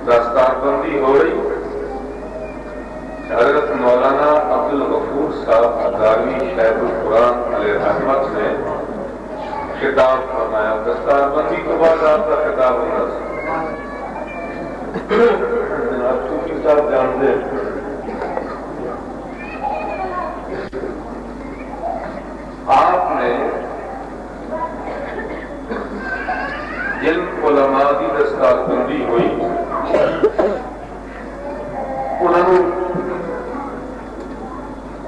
دستار بندی ہو رہی. حضرت مولانا عبدالغفور صاحب ہزاروی شیخ القرآن علیہ رحمت نے خطاب فرمایا. دستار بندی کے بعد آپ کا خطاب ہونا تھا. جناب صوفی صاحب جانتے ہیں آپ نے جن علماء کی دستار بندی ہوئی انہوں نے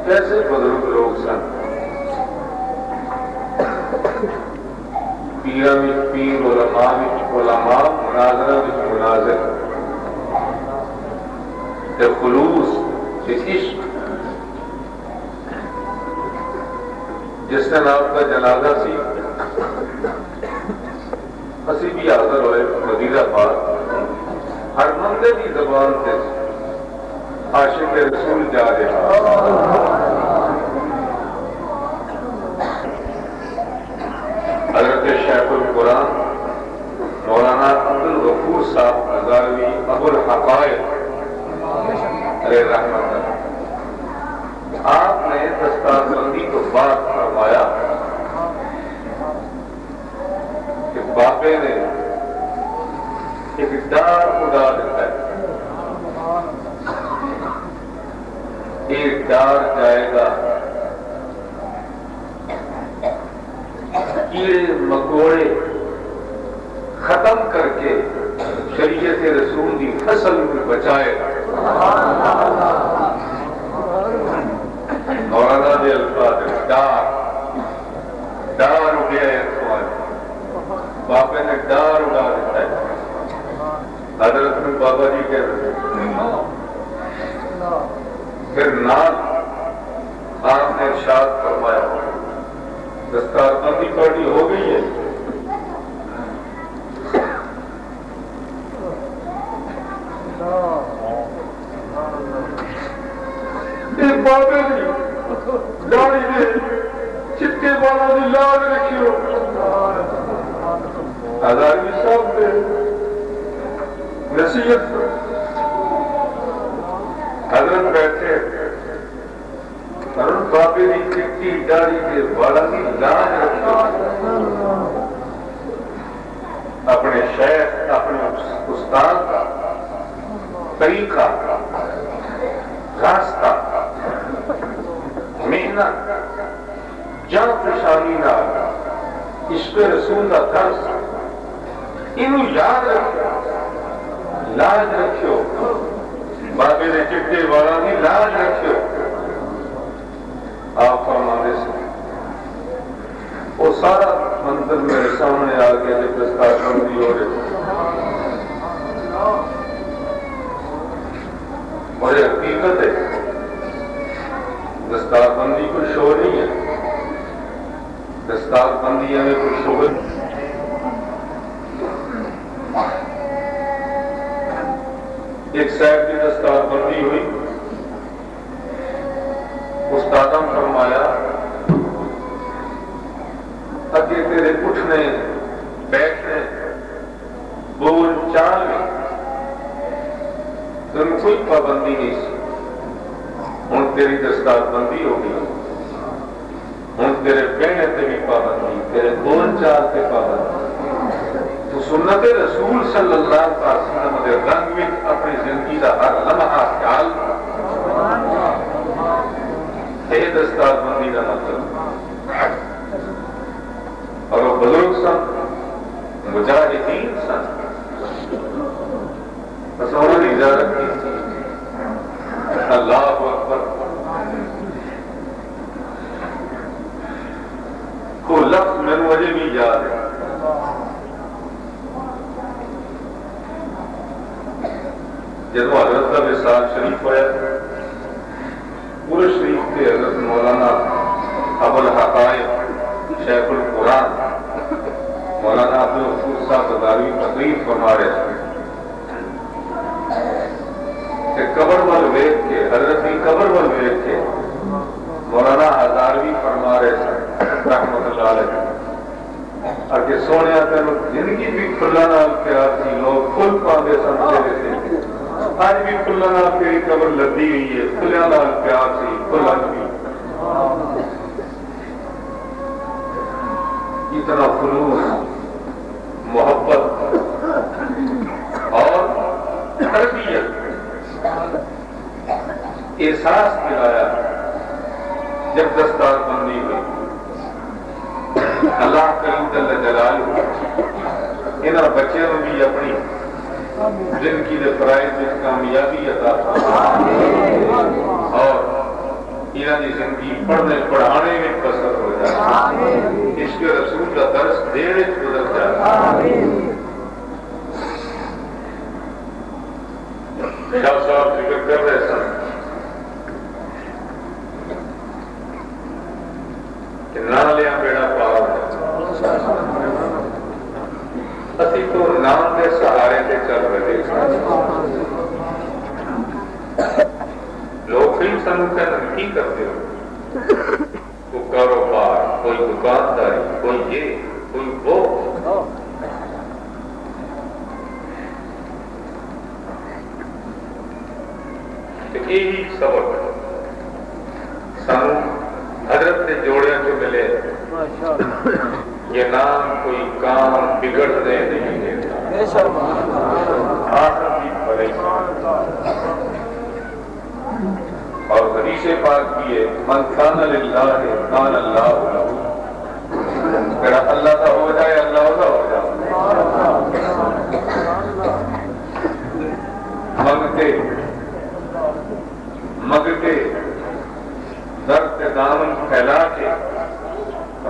کیسے بزرگ لوگ سن. پیرا میں پیر، علماء میں علماء، مناظرہ میں مناظر، خلوص عشق. جس دن آپ کا جنازہ سی اسی بھی حاضر ہوئے مدینہ پاک. ہر بندے کی زبان سے عاشق رسول جا رہا. حضرت شیخ القرآن مولانا عبدالغفور صاحب ہزاروی ابو الحقائق علیہ رحمت اللہ، آپ نے دستار بندی کو بات فرمایا کہ بابے نے ایک ڈار اڑا دیتا ہے. ایک ڈار جائے گا کیڑے مکوڑے ختم کر کے شریعت رسول کی فصل کو بچائے گا. مولانا دے الفاظ ڈار اڑیا ہے. بابے نے ڈار اڑا دیتا ہے. حضرت میں بابا جی کہہ رہے پھر نام آپ نے ارشاد فرمایا دستار بندی پارٹی ہو گئی ہے. بابے جی داڑھی نے چٹے والا دی لاج رکھیو. ہزاروی صاحب نے نصیحت حضرت بیٹھے بابے کی چٹی داڑھی کے والا کی لاج رکھیو. اپنے شیخ اپنے استاد کا طریقہ راستہ محنت جان پریشانی نہ عشق رسول کا درس انہوں یاد رکھو لاج رکھو. بابے نے چٹے والا کی لاج رکھو. آپ فرمانے سے وہ سارا منظر میرے سامنے آ گیا جب دستار بندی ہو رہی. اور یہ حقیقت ہے دستار بندی کوئی شو نہیں ہے. دستار بندی ہمیں کوئی شو ہے. ایک صاحب کی دستار بندی ہوئی. استادہ فرمایا اگے تیرے اٹھنے بیٹھنے بول چال میں تم کوئی پابندی نہیں سی. ہوں تیری دستار بندی ہو گئی. ہوں تیرے بہنے تے بھی پابندی، تیرے بول چال تے پابندی. تو سنت رسول صلی اللہ علیہ وسلم دے رنگ میں اپنی زندگی کا ہر لمحہ خیال یہ دستار بندی کا مطلب. اور وہ بزرگ سن مجاہدین سن. بس انہوں نے اجازت کی اللہ اکبر کو لفظ میں مجھے بھی یاد ہے. جب حضرت کا وصال شریف ہوا پورے شریف کے حضرت مولانا ابو الحقائق شیخ القرآن مولانا عبدالغفور صاحب ہزاروی تقریر فرما رہے تھے کہ قبر وال ویکھ کے حضرت کی قبر وال ویکھ کے مولانا ہزاروی فرما رہے تھے رحمت اللہ علیہ کہ سونے تین زندگی بھی کھلا نال پیار تھی. لوگ کھل پاندے سن تیرے سے آج بھی فلاں نال تیری قبر لدی ہوئی ہے، فلاں نال پیار سی، فلاں بھی اتنا خلوص، محبت اور تربیت، احساس دلایا جب دستار بندی ہوئی۔ اللہ کریم جل جلالہ انہاں بچوں بھی اپنی زندگی کے فرائض میں کامیابی عطا فرمائے اور انہاں دی زندگی پڑھنے پڑھانے میں بسر ہو جائے، عشق رسول کا درس دینے گزر جائے۔ شاہ صاحب ذکر کر رہے سن کہ نہ لیا بیڑا پار اسی تو نام کے سہارے سے چل رہے لوگ ہی سمجھتے نہیں کرتے ہو، کوئی کاروبار، کوئی دکانداری، کوئی یہ کوئی وہ، یہی سبق سانو حضرت کے جوڑیاں جو ملے، یہ نام کوئی کام بگڑنے نہیں دیتا، آخر بھی بھلے اور حدیث پاک بھی ہے من کان للہ کان اللہ لہ، میرا اللہ کا ہو جائے اللہ کا ہو جائے۔ مگتے درد کے دامن پھیلا کے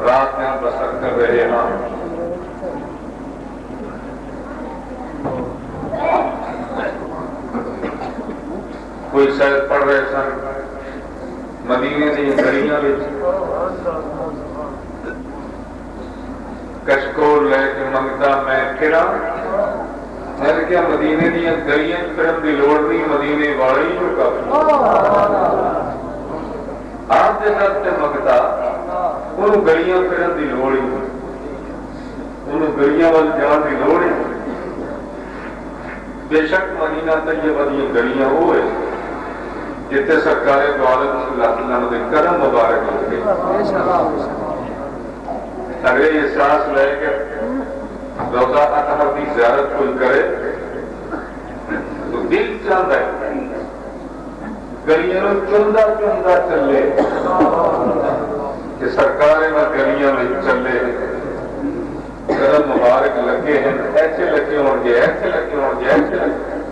رات میں بسر کر رہے ہیں۔ کوئی شاید پڑھ رہے سن مدینے کی گلیاں کشکول لے کے منگتا میں پھرا، میں نے کیا مدینے دیا گلیاں پھرن دی لوڑ نہیں، مدینے والی جو کافی آپ دے درد تے منگتا انہوں گلیاں پھرن دی لوڑ ہی، انہوں گلیاں وال جان دی لوڑ ہی۔ بے شک مدینہ طیبہ دی گلیاں ہوئے جتے سرکار دو عالم صلی اللہ علیہ وسلم دے کرم مبارک ہوتے، اگر یہ احساس لے کے روزہ اطہر کی زیارت کوئی کرے تو دل چاہتا ہے گلیاں چندہ چندہ چلے کہ سرکار میں گلیاں میں چلے، کرم مبارک لگے ہیں، ایسے لگے ہوں گے، ایسے لگے ہوں گے، ایسے لگے۔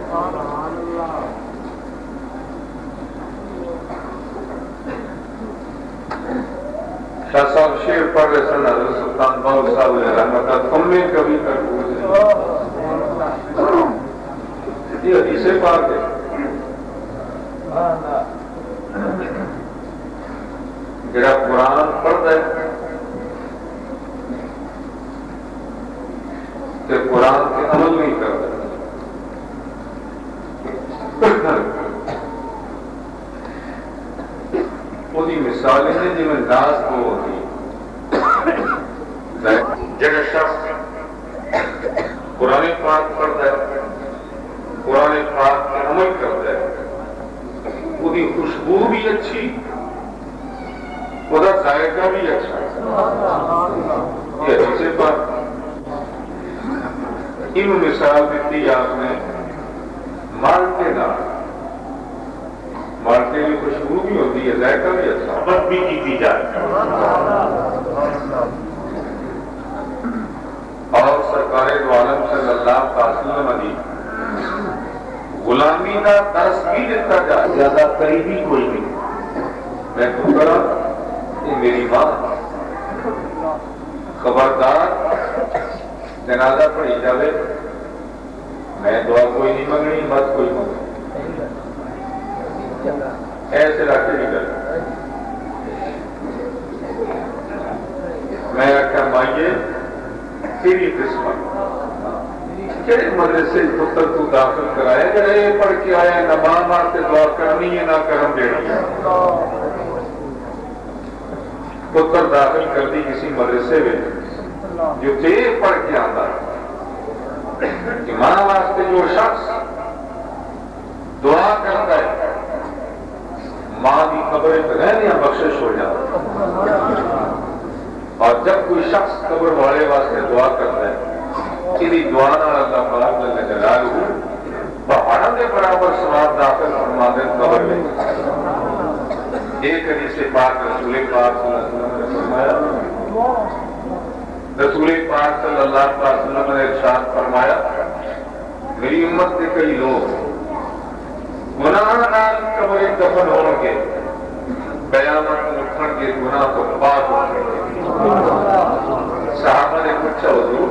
شاہ صاحب شیر پڑھ رہے سن حضرت سلطان باہو صاحب علیہ رحمت اللہ، تم نے کبھی تربوز نہیں، یہ حدیث پاک ہے۔ جڑا قرآن پڑھتا ہے کہ قرآن کے عمل نہیں کرتا، وہی مثالیں ہیں جی میں ناز کو ہوتی جڑا شخص قرآن پاک پڑھتا ہے، قرآن پاک کے عمل کرتا ہے، وہی خوشبو بھی اچھی، وہ ذائقہ بھی اچھا، یہ حدیث پاک۔ ان مثال دیتی آپ نے مالٹے نال، مالٹے کی خوشبو بھی ہوتی ہے، ذائقہ بھی اچھا، بد بھی کی جائے، اور سرکار دو عالم صلی اللہ علیہ وسلم دی غلامی کا درس بھی دیتا جائے، زیادہ قریبی کوئی نہیں، میں تو کرا یہ میری ماں، خبردار جنازہ پڑھی جائے، میں دعا کوئی نہیں منگنی، بس کوئی منگنی، ایسے رکھے نہیں کر۔ میں آخیا مائیے تیری قسمت، کہڑے مدرسے پتر تو داخل کرایا جڑا یہ پڑھ کے آیا نہ ماں واسطے دعا کرنی ہے نہ کرم دینی ہے۔ پتر داخل کر دی کسی مدرسے میں جو تیر پڑھ کے آتا ہے کہ ماں واسطے جو شخص قبر رہنے بخشش ہو جائے. اور جب کوئی شخص قبر والے واسطے دعا کرتا ہے کہ دعا نال اللہ پاک جل جلالہ پہاڑوں کے برابر ثواب داخل فرما دے قبر میں. ایک حدیث پاک رسول پاک صلی اللہ علیہ وسلم نے فرمایا، رسول پاک صلی اللہ علیہ وسلم نے ارشاد فرمایا میری امت کے کئی لوگ گناہ نال قبر دفن ہو کے قیامت اٹھن کے گناہ تو پاک ہو گئے. صحابہ نے پوچھا حضور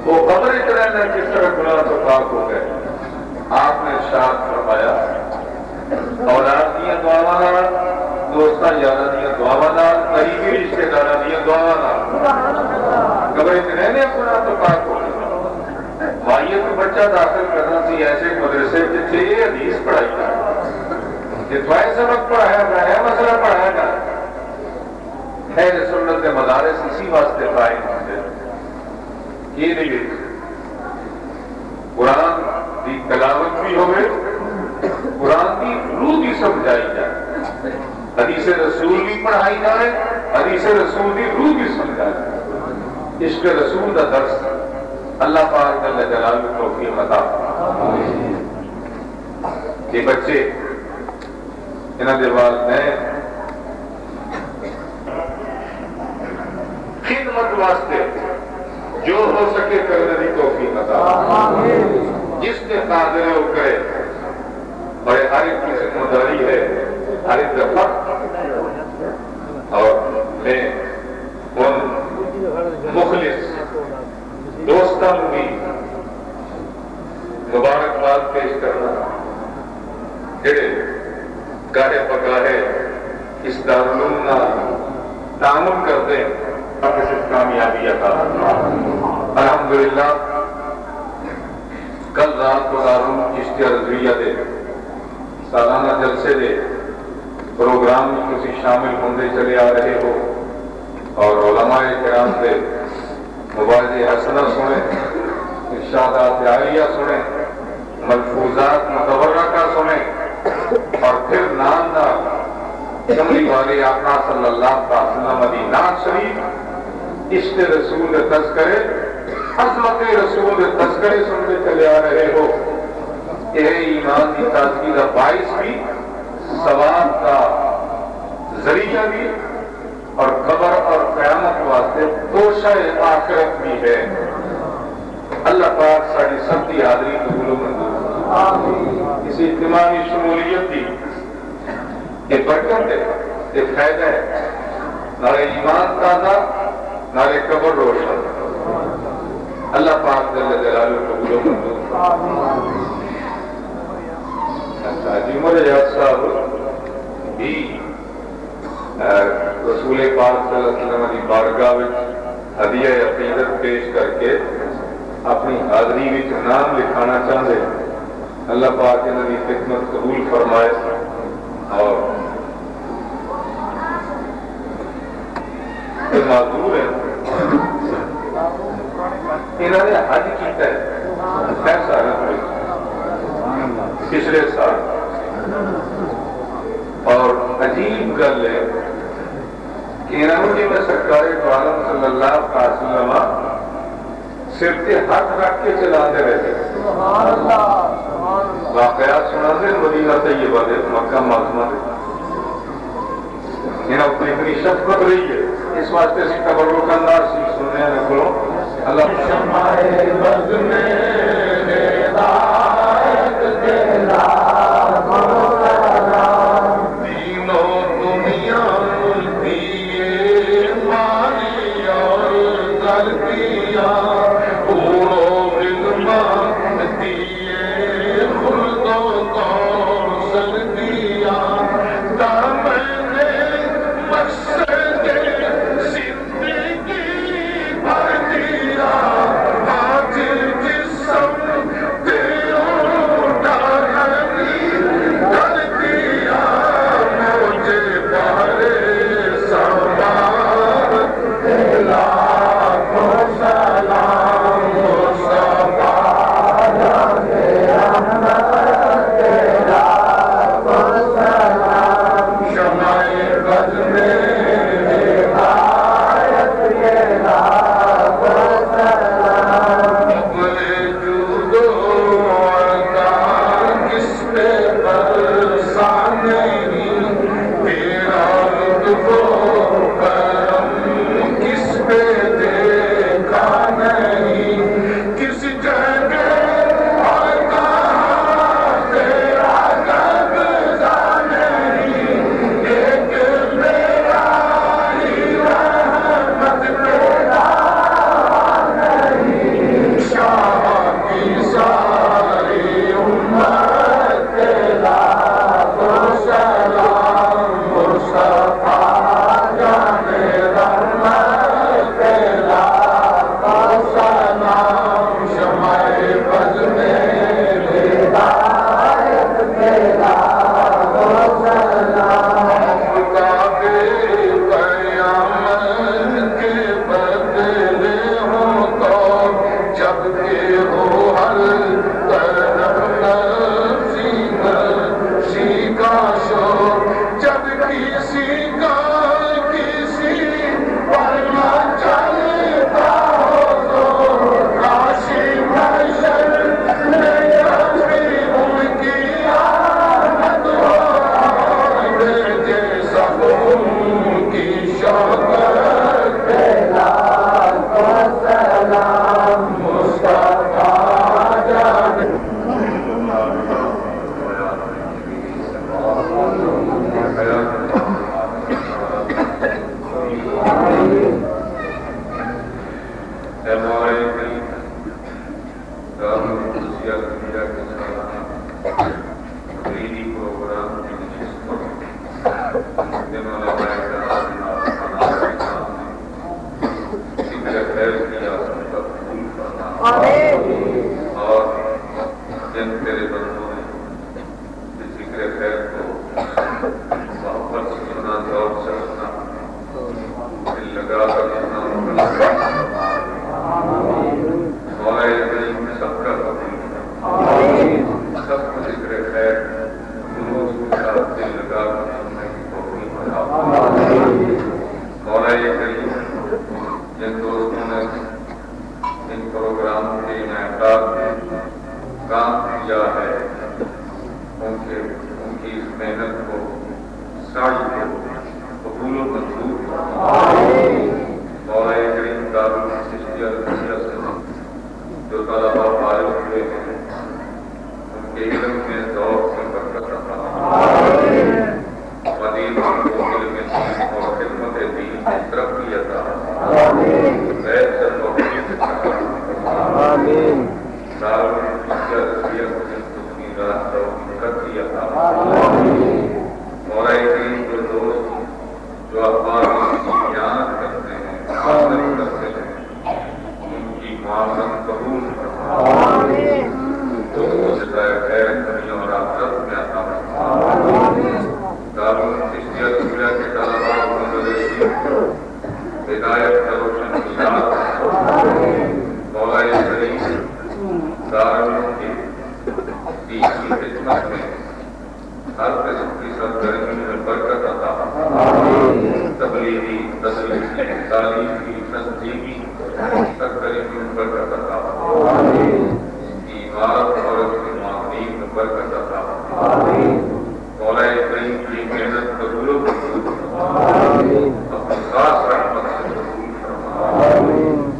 وہ قبر رہنا کس طرح گناہ تو پاک ہو گئے؟ آپ نے ارشاد فرمایا اولاد دیا دعاواں نال، دوستاں یاراں دیا دعاواں نال، قریبی رشتے داراں دیا دعاواں نال قبر رہنے گناہ تو پاک ہو گئے. مائیت کو بچہ داخل کرنا سی ایسے مدرسے جتنے یہ حدیث پڑھائی جائے کہ تھوڑے سبق پڑھایا گیا ہے، مسئلہ پڑھایا گیا ہے. سنت کے مدارس اسی واسطے قائم ہوتے یہ نہیں قرآن کی تلاوت بھی ہوئے، قرآن کی روح بھی سمجھائی جائے، حدیث رسول بھی پڑھائی جائے، حدیث رسول کی روح بھی سمجھائی جائے. عشق رسول کا درس اللہ پاک جل جلالہ توفیق عطا فرمائے. یہ بچے انہاں دے والدین خدمت واسطے جو ہو سکے کرنے کی توفیق عطا فرمائے. جس نے قادر ہے وہ کرے، اور ہر ایک کی ذمہ داری ہے ہر ایک دفعہ. اور میں ان مخلص دوستوں بھی مبارکباد پیش کرنا جڑے گاہے پکاہے اس دارالعلوم تعاون کرتے ہیں کسی کامیابی عطا. الحمدللہ کل رات کو دارالعلوم چشتیہ رضویہ دے سالانہ جلسے دے پروگرام میں تسی شامل ہوندے چلے آ رہے ہو اور علماء کرام دے مواعظ حسنہ سنیں، ارشادات عالیہ سنیں، ملفوظات متبرکہ سنیں، اور پھر نام کملی والے آقا صلی اللہ علیہ وسلم دی نعت شریف عشق رسول تذکرے عظمت رسول تذکرے سنتے چلے آ رہے ہو. یہ ایمان کی تازگی کا باعث بھی، ثواب کا ذریعہ بھی، اور قبر اور قیامت واسطے توشہ آخرت بھی ہے. اللہ پاک ساری سب کی حاضری قبول و منظور. اس اجتماعی شمولیت کی یہ برکت ہے، یہ فائدہ ہے. نارے ایمان تازہ، نارے قبر روشن. اللہ پاک جل جلالہ قبول و منظور. حاجی عمر ایاز صاحب بھی رسول پاک صلی اللہ علیہ وسلم کی بارگاہ میں ہدیہ عقیدت پیش کر کے اپنی حاضری میں نام لکھانا چاہتے. اللہ پاک انہوں کی خدمت قبول فرمائے. اور معذور ہے انہوں نے حج کیتا ہے سارے پچھلے سال. اور عجیب گل ہے کہ انہوں نے سرکار عالم صلی اللہ علیہ وسلم سر کے ہاتھ رکھ کے چلاتے رہتے. واقعات سنا دے مدینہ طیبہ دے مکہ معظمہ دے انہوں اپنی اتنی شفقت رہی ہے. اس واسطے سے تبرک انداز سے سننے آنے کو اللہ شمائے بز میں ہدایت دینا تینوں دنیا دیے مانی اور دردیا پورو علم دیے خلد و کوثر دیا دامن مقصد زندگی بھر دیا آج جسم جن تیرے بندوں نے ذکر خیر کو محبت سے سنا، ذوق سے سنا، دل لگا کر سنا، مولا کریم سب کا قبول، سب کو ذکر خیر دروس کے ساتھ دل لگا کر سننے کی توفیق عطا فرما۔ مولا کریم جن دوستوں نے ان پروگرام کے انعقاد میں کام کیا ہے، ان کی اس محنت کو، سعی کو قبول و منظور فرما۔ مولا کریم دارالچشتیہ رضویہ سے جو طلباء فارغ ہوئے ہیں، ان کے علم میں ذوق میں برکت عطا فرما۔ مزید کو علم دین اور خدمت دین میں ترقی عطا فرما۔ غیر سے توفیق عطا فرما۔ دارالچشتیہ رضویہ کو جن کی راستہ کی ترقی عطا فرما۔ مولا کریم جو دوست جو اخبار کی بیان کرتے ہیں، معاملت کرتے ہیں، ان کی معاملت قبول فرما۔ تو جزائے خیر دنیا اور آخرت میں عطا فرما۔ دارالچشتیہ رضویہ کے طلباء و مدرسین ہدایت کا روشن مینار، مولا کریم دارالعلوم کی دینی خدمت میں ہر قسم کی سرگرمی میں برکت عطا فرما۔ تبلیغی، تدریسی، تعلیمی، تنظیمی سرگرمی میں برکت عطا فرما۔ عمارت اور اس کے معاملین میں برکت عطا فرما۔ مولا کریم کی محنت قبول و منظور فرما۔ اپنے خاص رحمت سے قبول فرما۔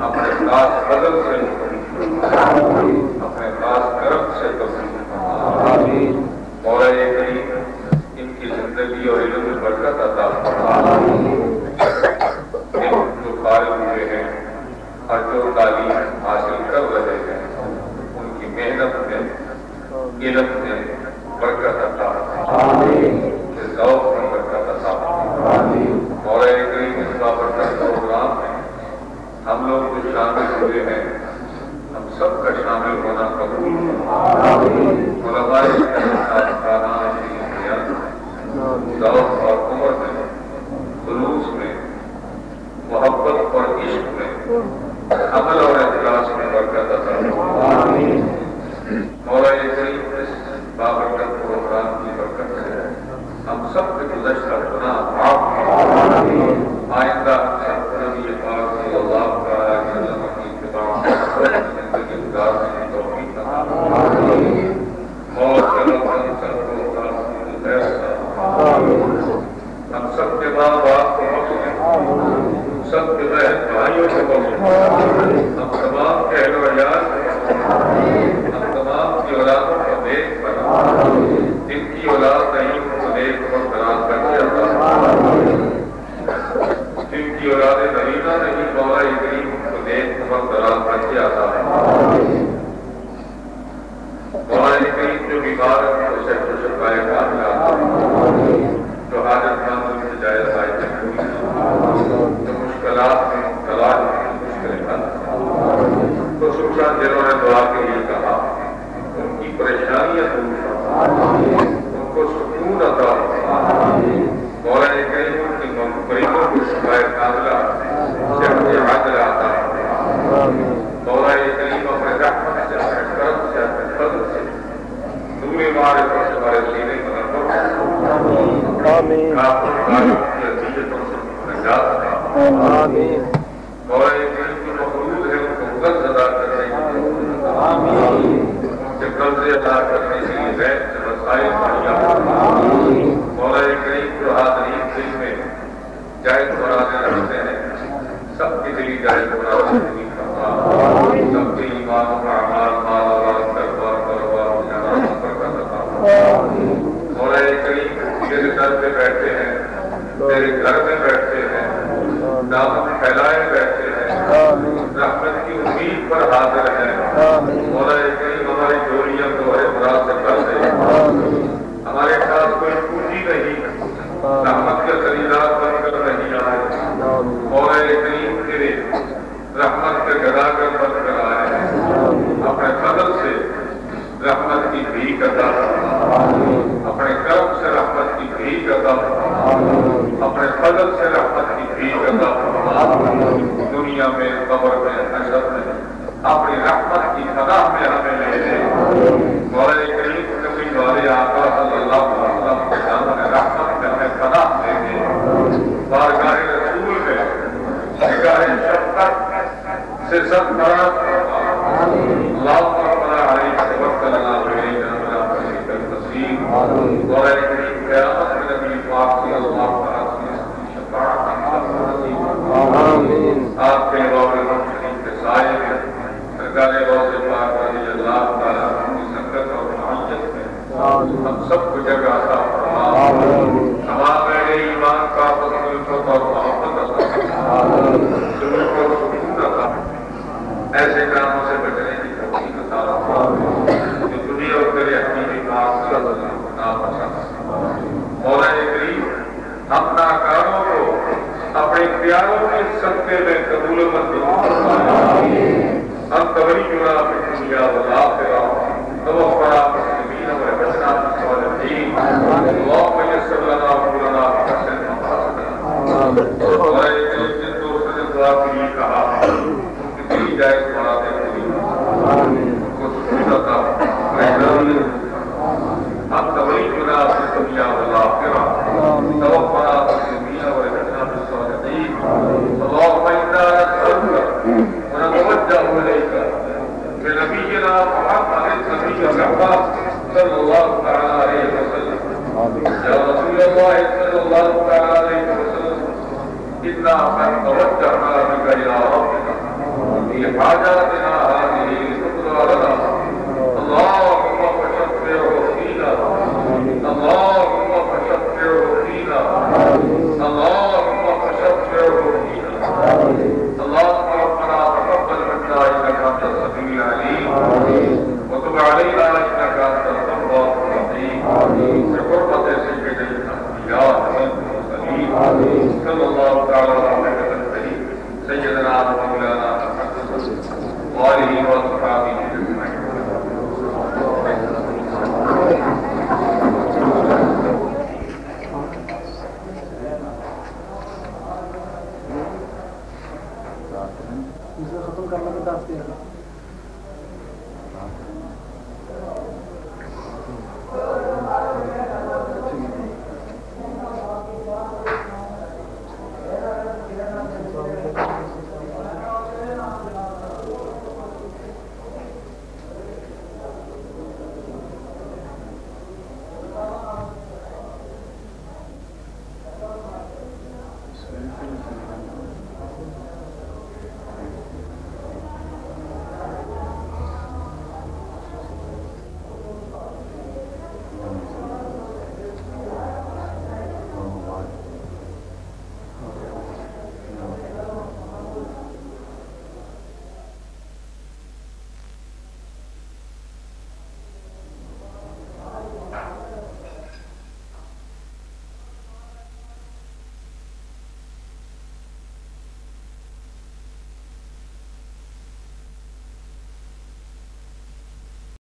اپنے خاص فضل سے قبول فرما۔ اپنے خاص کرم سے قبول فرما۔ مولا کریم ان کی زندگی اور علم میں برکت عطا فرما۔ جو فارغ ہوئے ہیں اور جو تعلیم حاصل کر رہے ہیں، ان کی محنت میں، علم میں برکت عطا فرما۔ ذوق میں برکت عطا فرما۔ مولا کریم اس بابرکت پروگرام میں ہم لوگ جو شامل ہوئے ہیں، ہم سب کا شامل ہونا قبول فرما۔ علماء ذوق اور عمر میں، خلوص میں، محبت اور عشق میں، عمل اور اخلاص میں برکت عطا فرما۔ مولا کریم اس بابرکت پروگرام کی برکت سے ہم سب کے گزشتہ گناہ معاف فرما۔ آئندہ ہم سب نبی پاک صلی اللہ علیہ وسلم کی اتباع زندگی گزارنے کی توفیق عطا فرما۔ موت کے وقت ہم سب کو خیر ہم سب کے ماں باپ کو بخشیں، سب کے بہن بھائیوں کو بخشیں، ہم تمام کے اہل و عیال کو، ہم تمام کی اولادوں کو نیک بنا، جن کی اولاد نہیں ان کو نیک اور دراز کر کے عطا فرما۔ جن کی اولاد نرینہ نہیں، مولا کریم ان کو نیک اور دراز کر کے عطا فرما۔ مولا کریم جو بیمار ہیں ان کو صحت و شفائے کاملہ عطا فرما۔ جو حاجت مند سے جائز حاجتیں پوری فرما۔ جو مشکلات میں مبتلا ہیں مشکلیں حل فرما۔ خصوصاً جنہوں نے دعا کے لیے کہا، ان کی پریشانیاں دور فرما، ان کو سکون عطا فرما۔ مولا کریم ان کی مریضوں کو شفائے کاملہ، صحت عاجلہ عطا فرما۔ مولا کریم اپنے رحمت سے، اپنے کرم سے، اپنے فضل سے نور معرفت سے ہمارے سینے کو نور فرما۔ کی عزیزت اور نجات فرما۔ مولا کریم جو مقروض ہے ان کو قرض ادا کرنے کی ان سے قرض ادا کرنے کے لیے غیر سے وسائل مہیا فرما۔ مولا کریم جو حاضرین دل میں جائز مرادیں رکھتے ہیں، سب کی دلی جائز مرادیں پوری فرما۔ سب کے ایمان و اعمال، مال اولاد، کاروبار برکت عطا فرما۔ مولا کریم تیرے در پہ بیٹھے ہیں، تیرے گھر میں بیٹھے ہیں، دامن پھیلائے بیٹھے ہیں، رحمت کی امید پر حاضر ہیں۔ مولا کریم ہماری چوریاں کو اعتراض سے کر دے۔ ہمارے ساتھ کوئی پونجی نہیں، رحمت کے خریدار بن کر نہیں آئے۔ مولا کریم تیرے رحمت کے گداگر بن کر آئے ہیں۔ رحمت کی بھیک عطا فرما، اپنے کرم سے رحمت کی بھیک عطا فرما، اپنے فضل سے رحمت کی بھیک عطا فرما، دنیا میں قبر میں حشر میں اپنی رحمت کی پناہ میں ہمیں لے لے۔ مولا کریم نبی والے آقا صلی اللہ علیہ وسلم کے سامنے رحمت میں ہمیں پناہ دے دے، بارگاہ رسول میں نگاہ شفقت سے سب طرف اللہم ربنا علیک توکلنا وإلیک انبنا التسلیم۔ مولا کریم قیامت میں نبی پاک صلی اللہ علیہ وسلم کی شفاعت آپ کے باب شریف کے سائے میں سرکار غوث پاک رضی اللہ تعالیٰ کی سنگت اور معیت میں ہم سب کو جگہ عطا فرما، تمام اہل ایمان کا فضل اور محبت عطا فرما، سلوک اور سکون عطا فرما، ایسے کاموں سے بچنے کی توفیق عطا فرما جو دنیا اور تیرے حبیب پاک صلی اللہ علیہ وسلم کو ناپسند۔ مولا کریم ہم ناکاروں کو اپنے اختیاروں کے صدقے میں قبول و منظور فرمائے۔ انت ولینا فی الدنیا والآخرہ توفنا مسلمین والحسنا بالصالحین، اللہم یسر لنا امورنا وحسن مقاصدنا۔ مولا کریم جن دوستوں نے دعا کے لیے کہا ان کی دلی جائز مرادیں پوری ان کو سکون عطا فرما۔ انت ولینا فی الدنیا والآخرہ توفنا مسلمین والحسنا بالصالحین، اللہم انا نسألک ونتوجه إليك بنبينا محمد النبي الأعظم صلى الله تعالى عليه وسلم، يا رسول الله صلى الله تعالى عليه وسلم، إنا قد توجهنا بك إلى ربك في حاجاتنا هذه لتقضى لنا